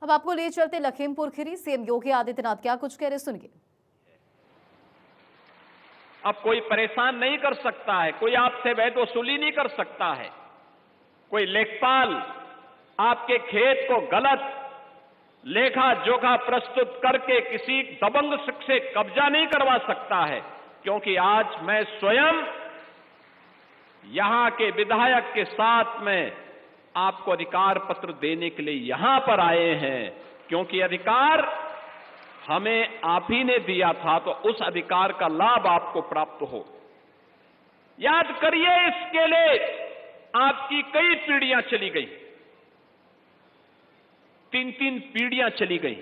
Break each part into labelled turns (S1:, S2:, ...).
S1: अब आपको ले चलते लखीमपुर खीरी। सीएम योगी आदित्यनाथ क्या कुछ कह रहे, सुनिए।
S2: अब कोई परेशान नहीं कर सकता है, कोई आपसे वैध वसूली नहीं कर सकता है, कोई लेखपाल आपके खेत को गलत लेखा जोखा प्रस्तुत करके किसी दबंग शख्स से कब्जा नहीं करवा सकता है, क्योंकि आज मैं स्वयं यहां के विधायक के साथ में आपको अधिकार पत्र देने के लिए यहां पर आए हैं, क्योंकि अधिकार हमें आप ही ने दिया था, तो उस अधिकार का लाभ आपको प्राप्त हो। याद करिए, इसके लिए आपकी कई पीढ़ियां चली गई, 3-3 पीढ़ियां चली गई।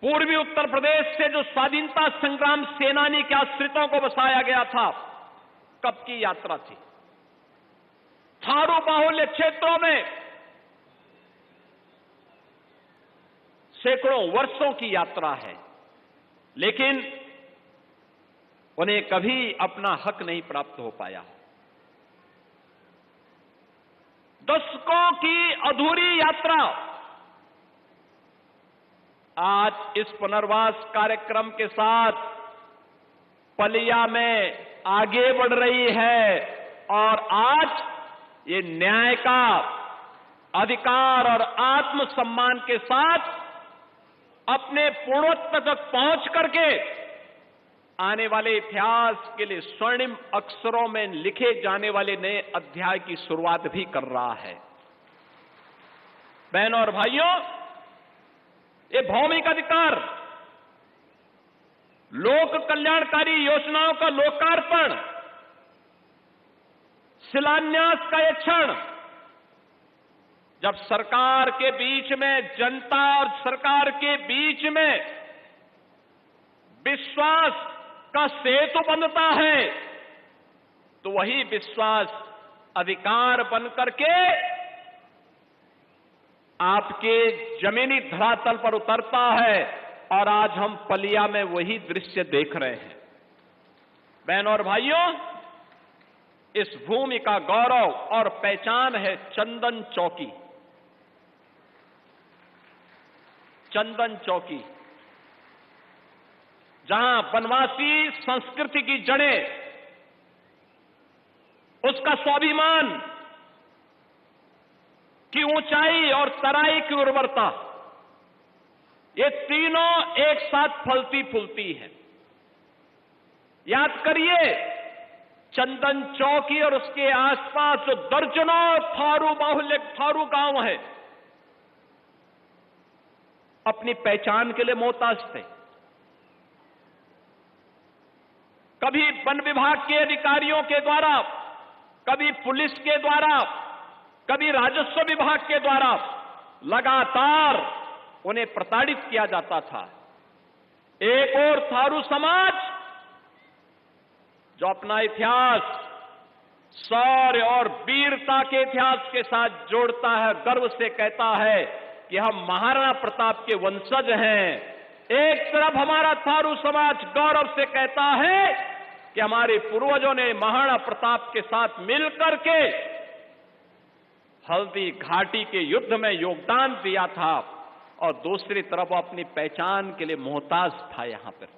S2: पूर्वी उत्तर प्रदेश से जो स्वाधीनता संग्राम सेनानी के आश्रितों को बसाया गया था, कब की यात्रा थी? थारू बाहुल्य क्षेत्रों में सैकड़ों वर्षों की यात्रा है, लेकिन उन्हें कभी अपना हक नहीं प्राप्त हो पाया। दशकों की अधूरी यात्रा आज इस पुनर्वास कार्यक्रम के साथ पलिया में आगे बढ़ रही है, और आज ये न्याय का अधिकार और आत्मसम्मान के साथ अपने पूर्णत्व तक पहुंच करके आने वाले इतिहास के लिए स्वर्णिम अक्षरों में लिखे जाने वाले नए अध्याय की शुरुआत भी कर रहा है। बहनों और भाइयों, ये भौमिक अधिकार, लोक कल्याणकारी योजनाओं का लोकार्पण, शिलान्यास का यह क्षण, जब सरकार के बीच में, जनता और सरकार के बीच में विश्वास का सेतु बनता है, तो वही विश्वास अधिकार बनकर के आपके जमीनी धरातल पर उतरता है, और आज हम पलिया में वही दृश्य देख रहे हैं। बहनों और भाइयों, इस भूमि का गौरव और पहचान है चंदन चौकी। चंदन चौकी, जहां वनवासी संस्कृति की जड़ें, उसका स्वाभिमान की ऊंचाई और तराई की उर्वरता, ये तीनों एक साथ फलती फूलती है। याद करिए, चंदन चौकी और उसके आसपास जो दर्जनों थारू बाहुल्य थारू गांव है, अपनी पहचान के लिए मोहताज थे। कभी वन विभाग के अधिकारियों के द्वारा, कभी पुलिस के द्वारा, कभी राजस्व विभाग के द्वारा लगातार उन्हें प्रताड़ित किया जाता था। एक और थारू समाज जो अपना इतिहास शौर्य और वीरता के इतिहास के साथ जोड़ता है, गर्व से कहता है कि हम महाराणा प्रताप के वंशज हैं। एक तरफ हमारा थारू समाज गौरव से कहता है कि हमारे पूर्वजों ने महाराणा प्रताप के साथ मिलकर के हल्दी घाटी के युद्ध में योगदान दिया था, और दूसरी तरफ अपनी पहचान के लिए मोहताज था। यहां पर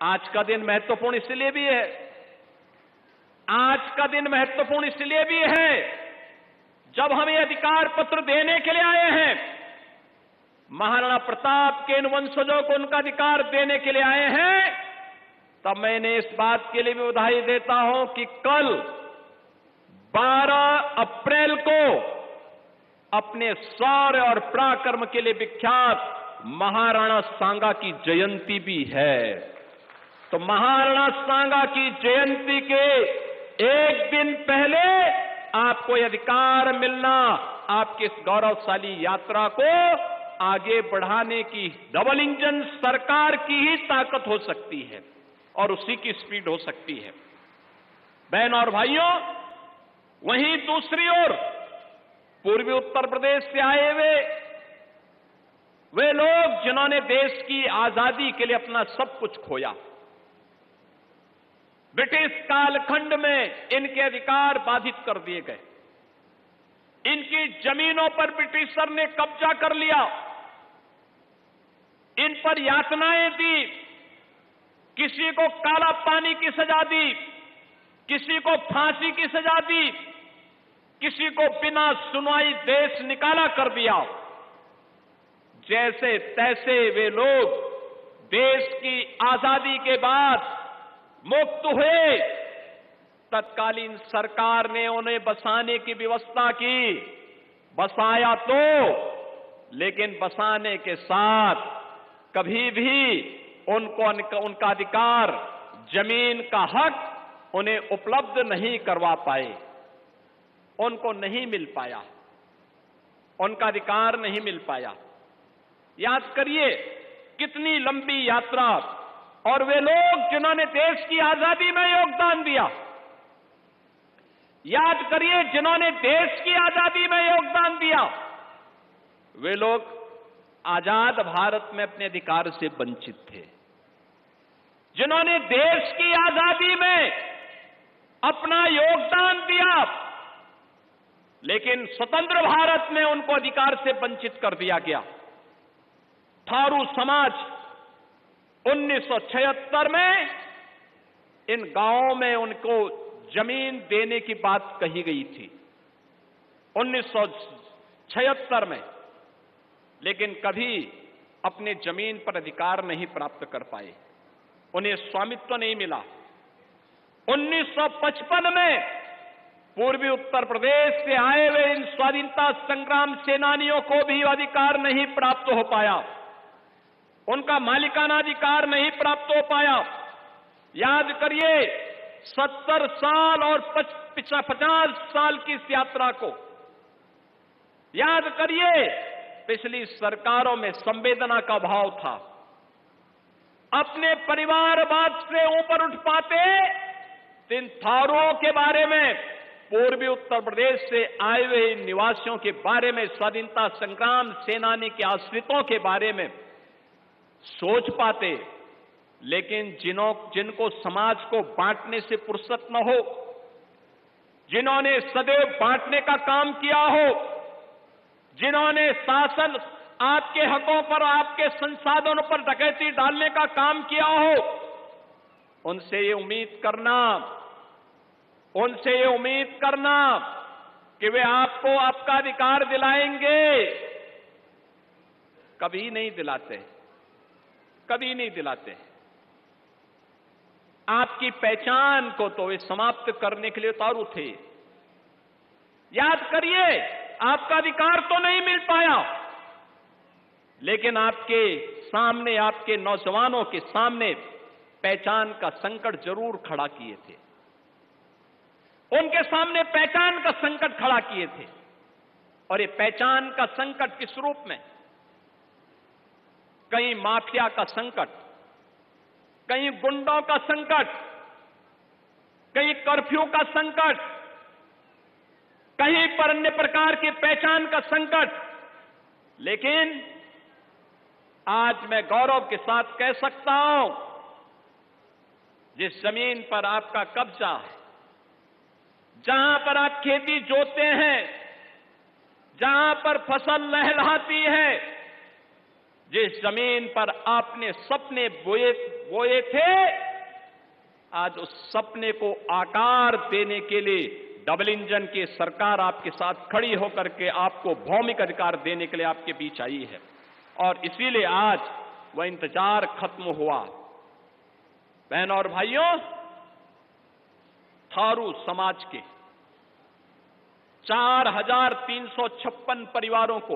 S2: आज का दिन महत्वपूर्ण इसलिए भी है, आज का दिन महत्वपूर्ण इसलिए भी है, जब हम ये अधिकार पत्र देने के लिए आए हैं, महाराणा प्रताप के इन वंशजों को उनका अधिकार देने के लिए आए हैं, तब मैंने इस बात के लिए भी बधाई देता हूं कि कल 12 अप्रैल को अपने शौर्य और पराक्रम के लिए विख्यात महाराणा सांगा की जयंती भी है। तो महाराणा सांगा की जयंती के एक दिन पहले आपको यह अधिकार मिलना आपकी इस गौरवशाली यात्रा को आगे बढ़ाने की डबल इंजन सरकार की ही ताकत हो सकती है, और उसी की स्पीड हो सकती है। बहनों और भाइयों, वहीं दूसरी ओर पूर्वी उत्तर प्रदेश से आए हुए वे लोग जिन्होंने देश की आजादी के लिए अपना सब कुछ खोया, ब्रिटिश कालखंड में इनके अधिकार बाधित कर दिए गए, इनकी जमीनों पर ब्रिटिशर ने कब्जा कर लिया, इन पर यातनाएं दी, किसी को काला पानी की सजा दी, किसी को फांसी की सजा दी, किसी को बिना सुनवाई देश निकाला कर दिया। जैसे तैसे वे लोग देश की आजादी के बाद मुक्त हुए। तत्कालीन सरकार ने उन्हें बसाने की व्यवस्था की, बसाया तो, लेकिन बसाने के साथ कभी भी उनका अधिकार, जमीन का हक उन्हें उपलब्ध नहीं करवा पाए, उनको नहीं मिल पाया, उनका अधिकार नहीं मिल पाया। याद करिए कितनी लंबी यात्रा, और वे लोग जिन्होंने देश की आजादी में योगदान दिया, याद करिए जिन्होंने देश की आजादी में योगदान दिया, वे लोग आजाद भारत में अपने अधिकार से वंचित थे। जिन्होंने देश की आजादी में अपना योगदान दिया, लेकिन स्वतंत्र भारत में उनको अधिकार से वंचित कर दिया गया। थारू समाज 1976 में इन गांवों में उनको जमीन देने की बात कही गई थी, 1976 में, लेकिन कभी अपने जमीन पर अधिकार नहीं प्राप्त कर पाए, उन्हें स्वामित्व नहीं मिला। 1955 में पूर्वी उत्तर प्रदेश से आए हुए इन स्वाधीनता संग्राम सेनानियों को भी अधिकार नहीं प्राप्त हो पाया, उनका मालिकाना अधिकार नहीं प्राप्त हो पाया। याद करिए 70 साल और 50 साल की इस यात्रा को याद करिए। पिछली सरकारों में संवेदना का भाव था, अपने परिवारवाद से ऊपर उठ पाते तो इन थारूओं के बारे में, पूर्वी उत्तर प्रदेश से आए हुए निवासियों के बारे में, स्वाधीनता संग्राम सेनानी के आश्रितों के बारे में सोच पाते। लेकिन जिनको समाज को बांटने से फुर्सत न हो, जिन्होंने सदैव बांटने का काम किया हो, जिन्होंने शासन, आपके हकों पर, आपके संसाधनों पर डकैती डालने का काम किया हो, उनसे ये उम्मीद करना कि वे आपको आपका अधिकार दिलाएंगे, कभी नहीं दिलाते, कभी नहीं दिलाते। आपकी पहचान को तो वे समाप्त करने के लिए उतारू थे। याद करिए, आपका अधिकार तो नहीं मिल पाया, लेकिन आपके सामने, आपके नौजवानों के सामने पहचान का संकट जरूर खड़ा किए थे। उनके सामने पहचान का संकट खड़ा किए थे। और ये पहचान का संकट किस रूप में? कहीं माफिया का संकट, कहीं गुंडों का संकट, कहीं कर्फ्यू का संकट, कहीं पर अन्य प्रकार की पहचान का संकट। लेकिन आज मैं गौरव के साथ कह सकता हूं, जिस जमीन पर आपका कब्जा है, जहां पर आप खेती जोतते हैं, जहां पर फसल लहलहाती है, जिस जमीन पर आपने सपने बोए थे, आज उस सपने को आकार देने के लिए डबल इंजन की सरकार आपके साथ खड़ी होकर के आपको भौमिक अधिकार देने के लिए आपके बीच आई है। और इसीलिए आज वह इंतजार खत्म हुआ। बहनों और भाइयों, थारू समाज के 4,356 परिवारों को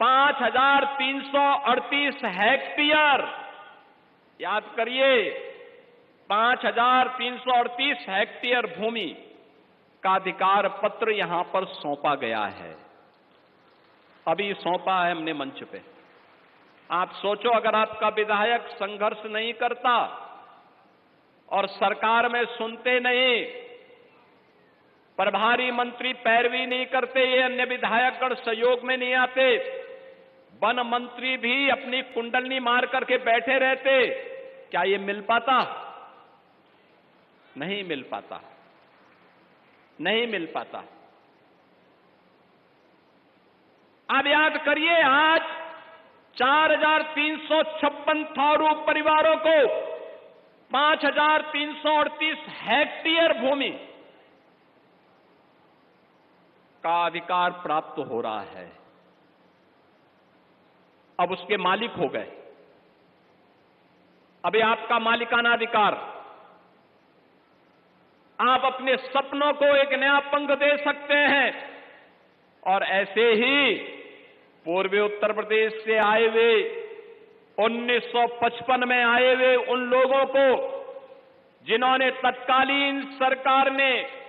S2: 5,338 हेक्टेयर, याद करिए, 5,338 हेक्टेयर भूमि का अधिकार पत्र यहां पर सौंपा गया है। अभी सौंपा है हमने मंच पे। आप सोचो, अगर आपका विधायक संघर्ष नहीं करता और सरकार में सुनते नहीं, प्रभारी मंत्री पैरवी नहीं करते, ये अन्य विधायकगण सहयोग में नहीं आते, वन मंत्री भी अपनी कुंडलनी मार करके बैठे रहते, क्या ये मिल पाता? नहीं मिल पाता, नहीं मिल पाता। आप याद करिए, आज 4,356 थारू परिवारों को 5,338 हेक्टेयर भूमि का अधिकार प्राप्त हो रहा है। अब उसके मालिक हो गए। अभी आपका मालिकाना अधिकार, आप अपने सपनों को एक नया पंख दे सकते हैं। और ऐसे ही पूर्वी उत्तर प्रदेश से आए हुए 1955 में आए हुए उन लोगों को, जिन्होंने तत्कालीन सरकार ने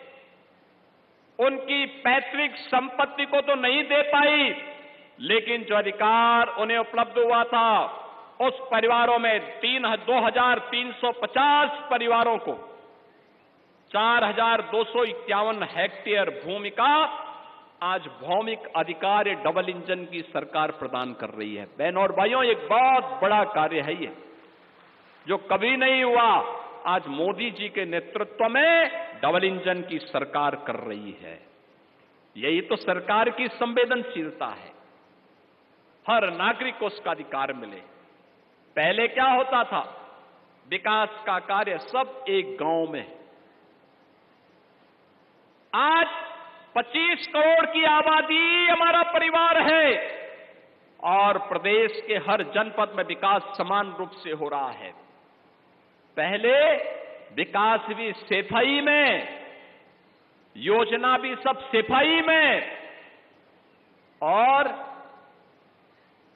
S2: उनकी पैतृक संपत्ति को तो नहीं दे पाई, लेकिन जो अधिकार उन्हें उपलब्ध हुआ था, उस परिवारों में 2,350 परिवारों को 4,251 हेक्टेयर भूमि का आज भौमिक अधिकार डबल इंजन की सरकार प्रदान कर रही है। बहनों और भाइयों, एक बहुत बड़ा कार्य है ये, जो कभी नहीं हुआ। आज मोदी जी के नेतृत्व में डबल इंजन की सरकार कर रही है। यही तो सरकार की संवेदनशीलता है। हर नागरिक को उसका अधिकार मिले। पहले क्या होता था? विकास का कार्य सब एक गांव में। आज 25 करोड़ की आबादी हमारा परिवार है और प्रदेश के हर जनपद में विकास समान रूप से हो रहा है। पहले विकास भी सफाई में, योजना भी सब सफाई में, और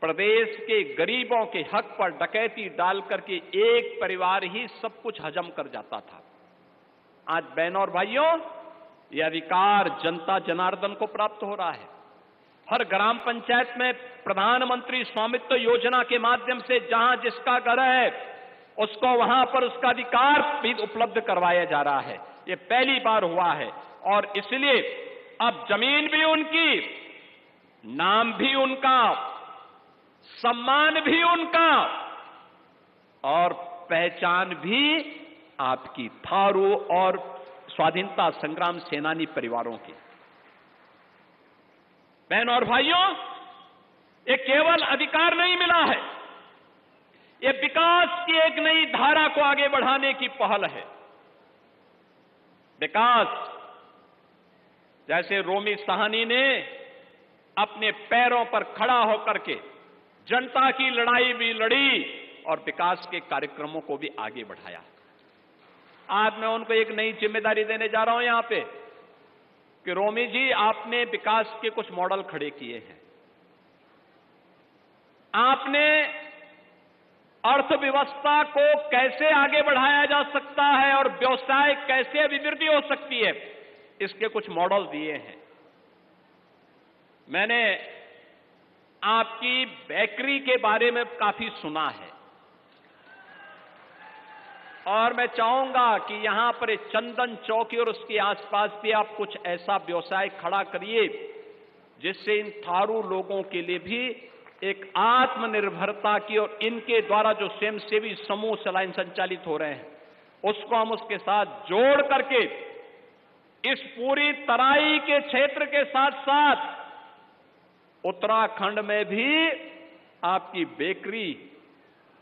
S2: प्रदेश के गरीबों के हक पर डकैती डाल करके एक परिवार ही सब कुछ हजम कर जाता था। आज बहनों और भाइयों, यह अधिकार जनता जनार्दन को प्राप्त हो रहा है। हर ग्राम पंचायत में प्रधानमंत्री स्वामित्व योजना के माध्यम से जहां जिसका घर है, उसको वहां पर उसका अधिकार भी उपलब्ध करवाया जा रहा है। ये पहली बार हुआ है और इसलिए अब जमीन भी उनकी, नाम भी उनका, सम्मान भी उनका और पहचान भी आपकी थारू और स्वाधीनता संग्राम सेनानी परिवारों की। बहनों और भाइयों, ये केवल अधिकार नहीं मिला है, ये विकास की एक नई धारा को आगे बढ़ाने की पहल है। विकास, जैसे रोमी साहनी ने अपने पैरों पर खड़ा होकर के जनता की लड़ाई भी लड़ी और विकास के कार्यक्रमों को भी आगे बढ़ाया। आज मैं उनको एक नई जिम्मेदारी देने जा रहा हूं यहां पे कि रोमी जी, आपने विकास के कुछ मॉडल खड़े किए हैं। आपने अर्थव्यवस्था को कैसे आगे बढ़ाया जा सकता है और व्यवसाय कैसे अभिवृद्धि हो सकती है, इसके कुछ मॉडल दिए हैं। मैंने आपकी बेकरी के बारे में काफी सुना है और मैं चाहूंगा कि यहां पर चंदन चौकी और उसके आसपास भी आप कुछ ऐसा व्यवसाय खड़ा करिए जिससे इन थारू लोगों के लिए भी एक आत्मनिर्भरता की, और इनके द्वारा जो स्वयंसेवी समूह संचालित हो रहे हैं, उसको हम उसके साथ जोड़ करके इस पूरी तराई के क्षेत्र के साथ साथ उत्तराखंड में भी आपकी बेकरी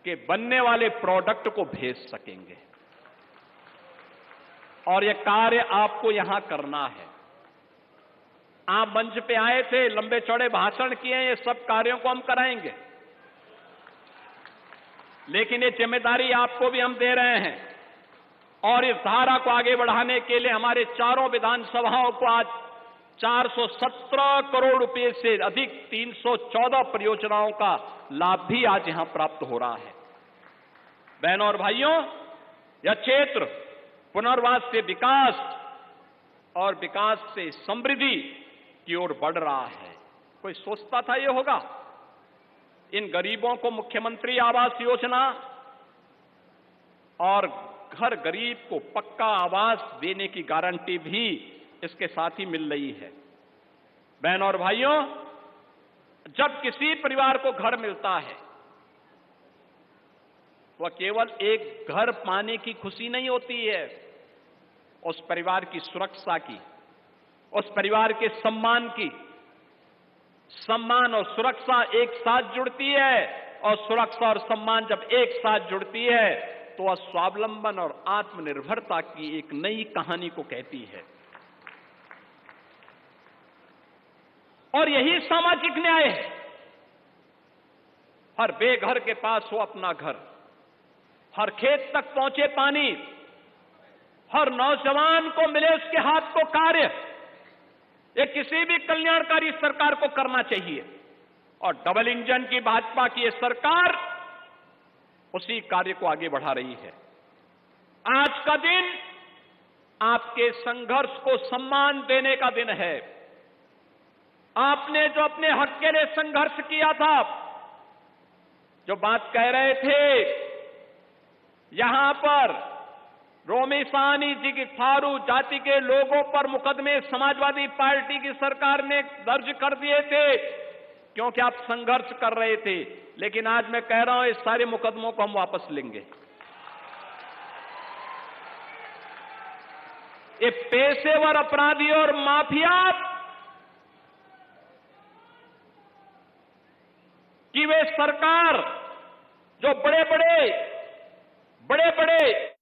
S2: के बनने वाले प्रोडक्ट को भेज सकेंगे। और यह कार्य आपको यहां करना है। आप मंच पे आए थे, लंबे चौड़े भाषण किए, ये सब कार्यों को हम कराएंगे, लेकिन ये जिम्मेदारी आपको भी हम दे रहे हैं। और इस धारा को आगे बढ़ाने के लिए हमारे चारों विधानसभाओं को आज 417 करोड़ रुपए से अधिक 314 परियोजनाओं का लाभ भी आज यहां प्राप्त हो रहा है। बहनों और भाइयों, यह क्षेत्र पुनर्वास से विकास और विकास से समृद्धि की ओर बढ़ रहा है। कोई सोचता था ये होगा? इन गरीबों को मुख्यमंत्री आवास योजना और हर गरीब को पक्का आवास देने की गारंटी भी इसके साथ ही मिल रही है। बहनों और भाइयों, जब किसी परिवार को घर मिलता है, वह केवल एक घर पाने की खुशी नहीं होती है, उस परिवार की सुरक्षा की, उस परिवार के सम्मान की, सम्मान और सुरक्षा एक साथ जुड़ती है, और सुरक्षा और सम्मान जब एक साथ जुड़ती है तो वह स्वावलंबन और आत्मनिर्भरता की एक नई कहानी को कहती है। और यही सामाजिक न्याय है। हर बेघर के पास हो अपना घर, हर खेत तक पहुंचे पानी, हर नौजवान को मिले उसके हाथ को कार्य, ये किसी भी कल्याणकारी सरकार को करना चाहिए। और डबल इंजन की भाजपा की ये सरकार उसी कार्य को आगे बढ़ा रही है। आज का दिन आपके संघर्ष को सम्मान देने का दिन है। आपने जो अपने हक के लिए संघर्ष किया था, जो बात कह रहे थे, यहां पर रोमी साहनी जी की थारू जाति के लोगों पर मुकदमे समाजवादी पार्टी की सरकार ने दर्ज कर दिए थे क्योंकि आप संघर्ष कर रहे थे। लेकिन आज मैं कह रहा हूं इस सारे मुकदमों को हम वापस लेंगे। ये पेशेवर अपराधी और माफिया कि वे सरकार जो बड़े बड़े